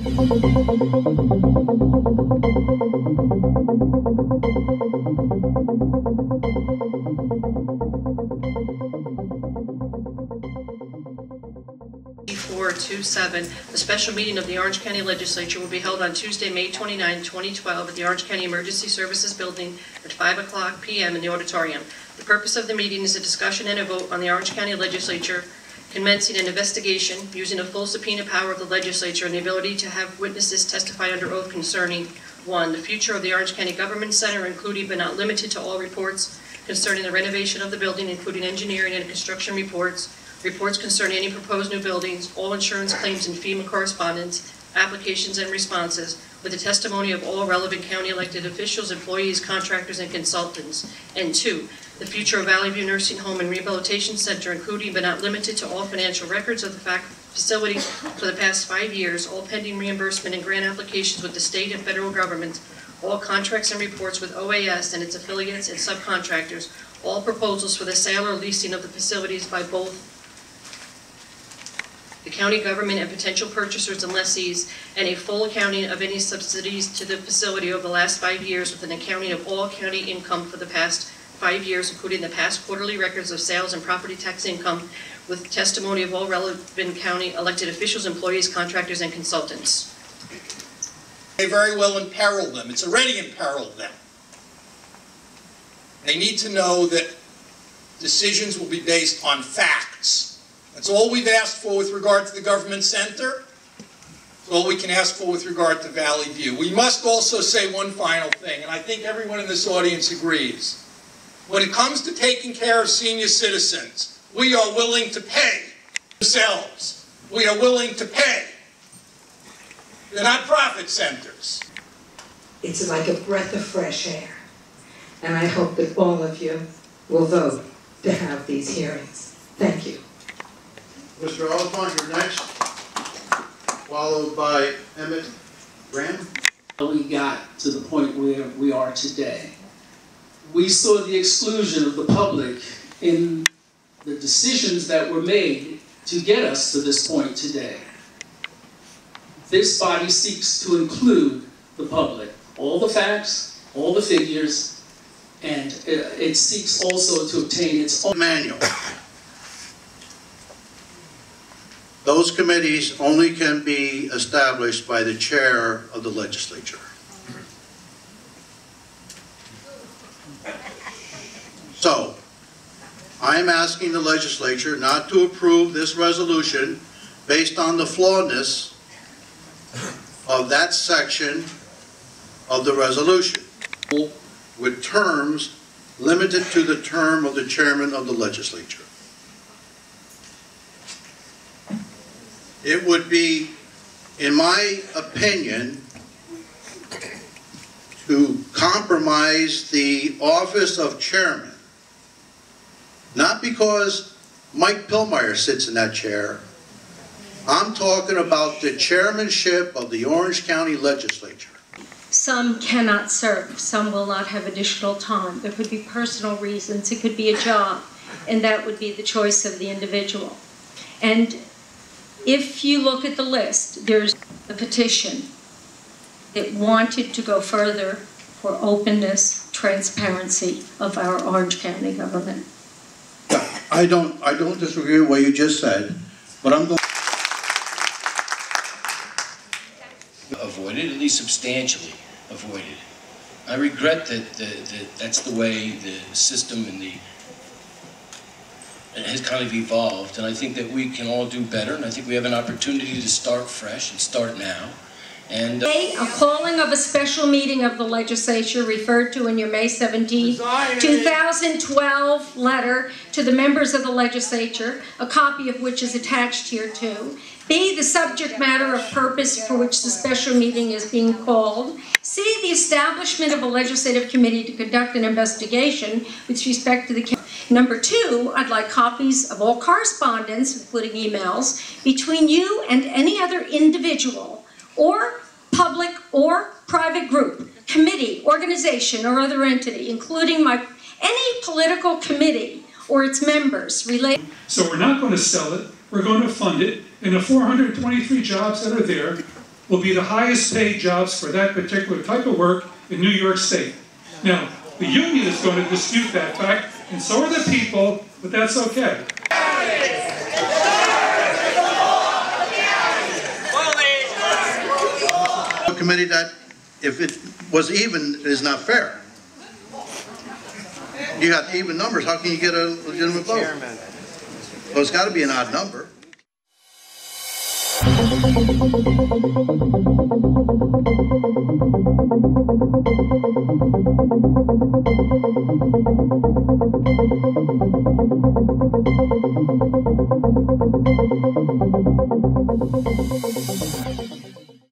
The special meeting of the Orange County Legislature will be held on Tuesday, May 29, 2012 at the Orange County Emergency Services Building at 5 p.m. in the auditorium. The purpose of the meeting is a discussion and a vote on the Orange County Legislature commencing an investigation using a full subpoena power of the legislature and the ability to have witnesses testify under oath concerning 1. The future of the Orange County Government Center, including but not limited to all reports concerning the renovation of the building, including engineering and construction reports, reports concerning any proposed new buildings, all insurance claims and FEMA correspondence, applications and responses, with the testimony of all relevant county elected officials, employees, contractors, and consultants. And 2, the future of Valley View Nursing Home and Rehabilitation Center, including but not limited to all financial records of the facility for the past 5 years, all pending reimbursement and grant applications with the state and federal government, all contracts and reports with OAS and its affiliates and subcontractors, all proposals for the sale or leasing of the facilities by both the county government and potential purchasers and lessees, and a full accounting of any subsidies to the facility over the last 5 years with an accounting of all county income for the past 5 years, including the past quarterly records of sales and property tax income, with testimony of all relevant county elected officials, employees, contractors, and consultants. They very well imperil them. It's already imperiled them. They need to know that decisions will be based on facts. That's all we've asked for with regard to the government center. That's all we can ask for with regard to Valley View. We must also say one final thing, and I think everyone in this audience agrees. When it comes to taking care of senior citizens, we are willing to pay ourselves. We are willing to pay. They're not profit centers. It's like a breath of fresh air. And I hope that all of you will vote to have these hearings. Thank you. Mr. Oliphant, you're next, followed by Emmett Graham. We got to the point where we are today. We saw the exclusion of the public in the decisions that were made to get us to this point today. This body seeks to include the public, all the facts, all the figures, and it seeks also to obtain its own manual. Those committees only can be established by the chair of the legislature. So, I am asking the legislature not to approve this resolution based on the flawedness of that section of the resolution, with terms limited to the term of the chairman of the legislature. It would be, in my opinion, to compromise the office of chairman, not because Mike Pillmeyer sits in that chair. I'm talking about the chairmanship of the Orange County Legislature. Some cannot serve, some will not have additional time. There could be personal reasons, it could be a job, and that would be the choice of the individual. And if you look at the list, there's a petition that wanted to go further for openness, transparency of our Orange County government. I don't disagree with what you just said, but I'm going avoided, at least substantially avoided. I regret that that's the way the system and it has kind of evolved, and I think that we can all do better, and I think we have an opportunity to start fresh and start now. And a calling of a special meeting of the legislature referred to in your May 17, 2012 letter to the members of the legislature, a copy of which is attached here too. B, the subject matter of purpose for which the special meeting is being called. C, the establishment of a legislative committee to conduct an investigation with respect to the county. Number 2, I'd like copies of all correspondence, including emails, between you and any other individual or public or private group, committee, organization, or other entity, including any political committee or its members related. So we're not going to sell it, we're going to fund it, and the 423 jobs that are there will be the highest paid jobs for that particular type of work in New York State. Now, the union is going to dispute that fact, and so are the people, but that's okay. A committee that, if it was even, is not fair. You got even numbers, how can you get a legitimate vote? Well, it's got to be an odd number.